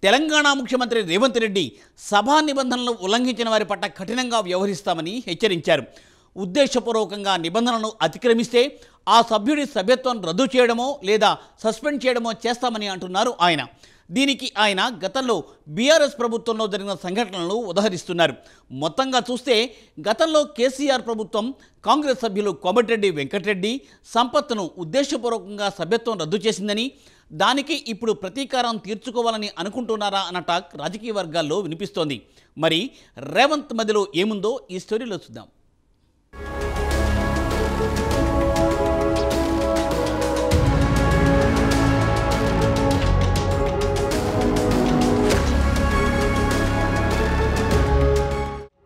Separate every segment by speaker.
Speaker 1: తెలంగాణ ముఖ్యమంత్రి రేవంత్ రెడ్డి సభా నిబంధనలను ఉల్లంఘించిన వారి పట్ల కఠినంగా వ్యవహరిస్తామని హెచ్చరించారు. ఉద్దేశపూర్వకంగా నిబంధనలను అతిక్రమిస్తే ఆ సభ్యుడి సభ్యత్వం రద్దు చేయడమో లేదా సస్పెండ్ చేయడమో చేస్తామని అంటున్నారు ఆయన. దీనికి ఆయన గతంలో బీఆర్ఎస్ ప్రభుత్వంలో జరిగిన సంఘటనలను ఉదహరిస్తున్నారు. మొత్తంగా చూస్తే గతంలో కేసీఆర్ ప్రభుత్వం కాంగ్రెస్ సభ్యులు కోమటిరెడ్డి వెంకటరెడ్డి సంపత్ను ఉద్దేశపూర్వకంగా సభ్యత్వం రద్దు చేసిందని, దానికి ఇప్పుడు ప్రతీకారం తీర్చుకోవాలని అనుకుంటున్నారా అన్న టాక్ రాజకీయ వర్గాల్లో వినిపిస్తోంది. మరి రేవంత్ మధ్యలో ఏముందో ఈ స్టోరీలో చూద్దాం.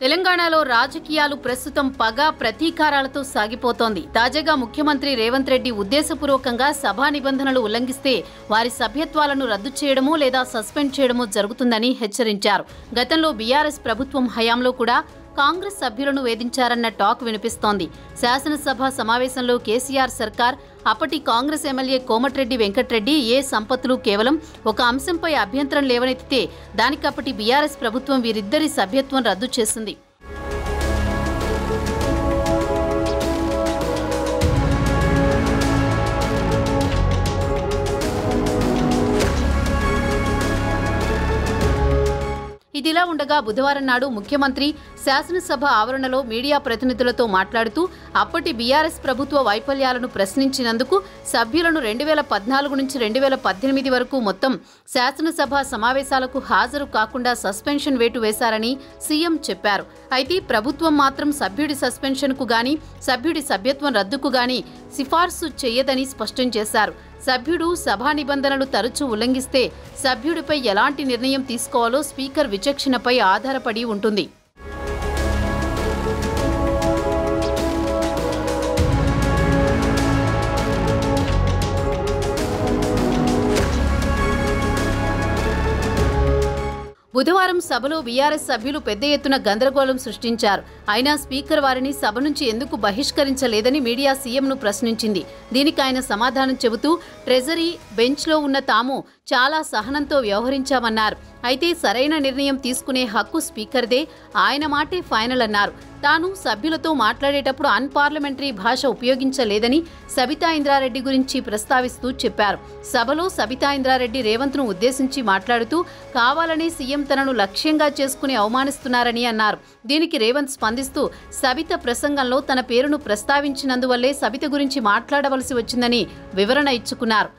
Speaker 2: తెలంగాణలో రాజకీయాలు ప్రస్తుతం పగ ప్రతీకారాలతో సాగిపోతోంది. తాజాగా ముఖ్యమంత్రి రేవంత్ రెడ్డి ఉద్దేశపూర్వకంగా సభా నిబంధనలు ఉల్లంఘిస్తే వారి సభ్యత్వాలను రద్దు చేయడమో లేదా సస్పెండ్ చేయడమో జరుగుతుందని హెచ్చరించారు. గతంలో బీఆర్ఎస్ ప్రభుత్వం హయాంలో కూడా కాంగ్రెస్ సభ్యులను వేధించారన్న టాక్ వినిపిస్తోంది. శాసనసభ సమావేశంలో కేసీఆర్ సర్కార్ అప్పటి కాంగ్రెస్ ఎమ్మెల్యే కోమటిరెడ్డి వెంకటరెడ్డి ఏ సంపత్తులు కేవలం ఒక అంశంపై అభ్యంతరం లేవనెత్తితే దానికప్పటి బీఆర్ఎస్ ప్రభుత్వం వీరిద్దరి సభ్యత్వం రద్దు చేసింది. ఇదిలా ఉండగా బుధవారం నాడు ముఖ్యమంత్రి శాసనసభ ఆవరణలో మీడియా ప్రతినిధులతో మాట్లాడుతూ అప్పటి బీఆర్ఎస్ ప్రభుత్వ వైఫల్యాలను ప్రశ్నించినందుకు సభ్యులను 2014 నుంచి 2018 వరకు మొత్తం శాసనసభ సమావేశాలకు హాజరు కాకుండా సస్పెన్షన్ వేటు వేశారని సీఎం చెప్పారు. అయితే ప్రభుత్వం మాత్రం సభ్యుడి సస్పెన్షన్కు గాని సభ్యుడి సభ్యత్వం రద్దుకు గాని సిఫార్సు చేయదని స్పష్టం చేశారు. సభ్యుడు సభా నిబంధనలు తరచూ ఉల్లంఘిస్తే సభ్యుడిపై ఎలాంటి నిర్ణయం తీసుకోవాలో స్పీకర్ విచక్షణపై ఆధారపడి ఉంటుంది. బుధవారం సభలో బీఆర్ఎస్ సభ్యులు పెద్ద ఎత్తున గందరగోళం సృష్టించారు. అయినా స్పీకర్ వారిని సభ నుంచి ఎందుకు బహిష్కరించలేదని మీడియా సీఎంను ప్రశ్నించింది. దీనికి ఆయన సమాధానం చెబుతూ ట్రెజరీ బెంచ్లో ఉన్న తాము చాలా సహనంతో వ్యవహరించామన్నారు. అయితే సరైన నిర్ణయం తీసుకునే హక్కు స్పీకర్దే, ఆయన మాటే ఫైనల్ అన్నారు. తాను సభ్యులతో మాట్లాడేటప్పుడు అన్పార్లమెంటరీ భాష ఉపయోగించలేదని సబితా ఇంద్రారెడ్డి గురించి ప్రస్తావిస్తూ చెప్పారు. సభలో సబితా ఇంద్రారెడ్డి రేవంత్ను ఉద్దేశించి మాట్లాడుతూ కావాలనే సీఎం తనను లక్ష్యంగా చేసుకుని అవమానిస్తున్నారని అన్నారు. దీనికి రేవంత్ స్పందిస్తూ సబిత ప్రసంగంలో తన పేరును ప్రస్తావించినందువల్లే సబిత గురించి మాట్లాడవలసి వచ్చిందని వివరణ ఇచ్చుకున్నారు.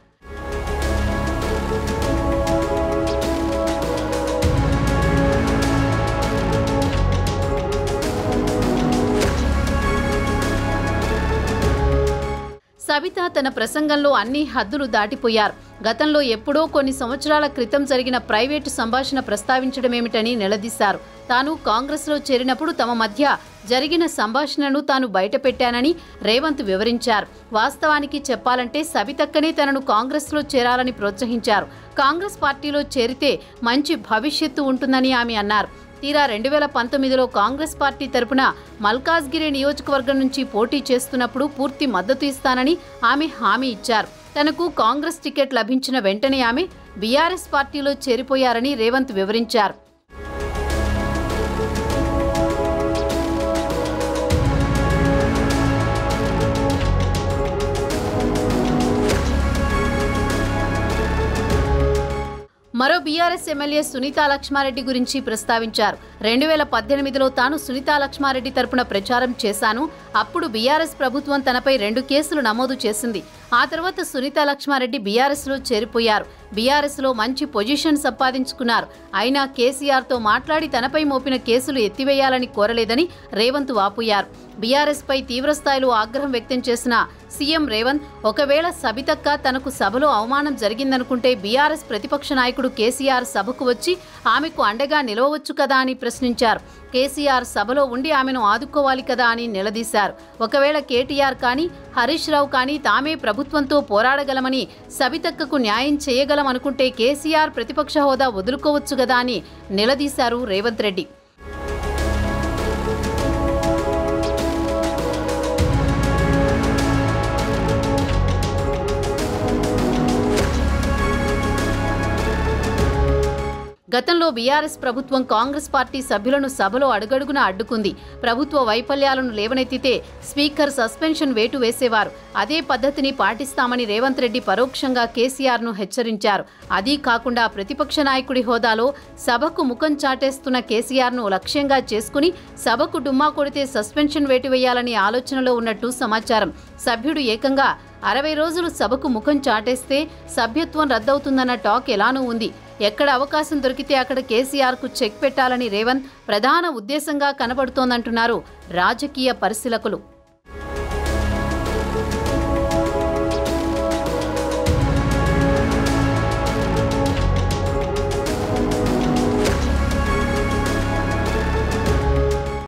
Speaker 2: సబిత తన ప్రసంగంలో అన్ని హద్దులు దాటిపోయారు. గతంలో ఎప్పుడో కొన్ని సంవత్సరాల క్రితం జరిగిన ప్రైవేటు సంభాషణ ప్రస్తావించడమేమిటని నిలదీశారు. తాను కాంగ్రెస్లో చేరినప్పుడు తమ మధ్య జరిగిన సంభాషణను తాను బయటపెట్టానని రేవంత్ వివరించారు. వాస్తవానికి చెప్పాలంటే సబితక్కనే తనను కాంగ్రెస్లో చేరాలని ప్రోత్సహించారు. కాంగ్రెస్ పార్టీలో చేరితే మంచి భవిష్యత్తు ఉంటుందని ఆమె అన్నారు. తీరా 2019లో కాంగ్రెస్ పార్టీ తరపున మల్కాజ్గిరి నియోజకవర్గం నుంచి పోటీ చేస్తున్నప్పుడు పూర్తి మద్దతు ఇస్తానని ఆమె హామీ ఇచ్చారు. తనకు కాంగ్రెస్ టికెట్ లభించిన వెంటనే ఆమె బీఆర్ఎస్ పార్టీలో చేరిపోయారని రేవంత్ వివరించారు. మరో బీఆర్ఎస్ ఎమ్మెల్యే సునీతా లక్ష్మారెడ్డి గురించి ప్రస్తావించారు. 2018లో తాను సునీతా లక్ష్మారెడ్డి తరపున ప్రచారం చేశాను. అప్పుడు బీఆర్ఎస్ ప్రభుత్వం తనపై 2 కేసులు నమోదు చేసింది. ఆ తర్వాత సునీతా లక్ష్మారెడ్డి బీఆర్ఎస్లో చేరిపోయారు. బీఆర్ఎస్లో మంచి పొజిషన్ సంపాదించుకున్నారు. అయినా కేసీఆర్తో మాట్లాడి తనపై మోపిన కేసులు ఎత్తివేయాలని కోరలేదని రేవంత్ వాపోయారు. బీఆర్ఎస్పై తీవ్రస్థాయిలో ఆగ్రహం వ్యక్తం చేసిన సీఎం రేవంత్ ఒకవేళ సబితక్క తనకు సభలో అవమానం జరిగిందనుకుంటే బీఆర్ఎస్ ప్రతిపక్ష నాయకుడు కేసీఆర్ సభకు వచ్చి ఆమెకు అండగా నిలవవచ్చు కదా అని ప్రశ్నించారు. కేసీఆర్ సభలో ఉండి ఆమెను ఆదుకోవాలి కదా అని నిలదీశారు. ఒకవేళ కేటీఆర్ కానీ హరీష్ రావు కానీ తామే ప్రభుత్వంతో పోరాడగలమని సబితక్కకు న్యాయం చేయగలం అనుకుంటే కేసీఆర్ ప్రతిపక్ష హోదా వదులుకోవచ్చు కదా అని నిలదీశారు రేవంత్ రెడ్డి. గతంలో బీఆర్ఎస్ ప్రభుత్వం కాంగ్రెస్ పార్టీ సభ్యులను సభలో అడుగడుగునా అడ్డుకుంది. ప్రభుత్వ వైఫల్యాలను లేవనెత్తితే స్పీకర్ సస్పెన్షన్ వేటు వేసేవారు. అదే పద్ధతిని పాటిస్తామని రేవంత్ రెడ్డి పరోక్షంగా కేసీఆర్ను హెచ్చరించారు. అదీ కాకుండా ప్రతిపక్ష నాయకుడి హోదాలో సభకు ముఖం చాటేస్తున్న కేసీఆర్ను లక్ష్యంగా చేసుకుని సభకు డుమ్మా కొడితే సస్పెన్షన్ వేటు వేయాలని ఆలోచనలో ఉన్నట్టు సమాచారం. సభ్యుడు ఏకంగా 60 రోజులు సభకు ముఖం చాటేస్తే సభ్యత్వం రద్దవుతుందన్న టాక్ ఎలానూ ఉంది. ఎక్కడ అవకాశం దొరికితే అక్కడ కేసీఆర్కు చెక్ పెట్టాలని రేవంత్ ప్రధాన ఉద్దేశంగా కనబడుతోందంటున్నారు రాజకీయ పరిశీలకులు.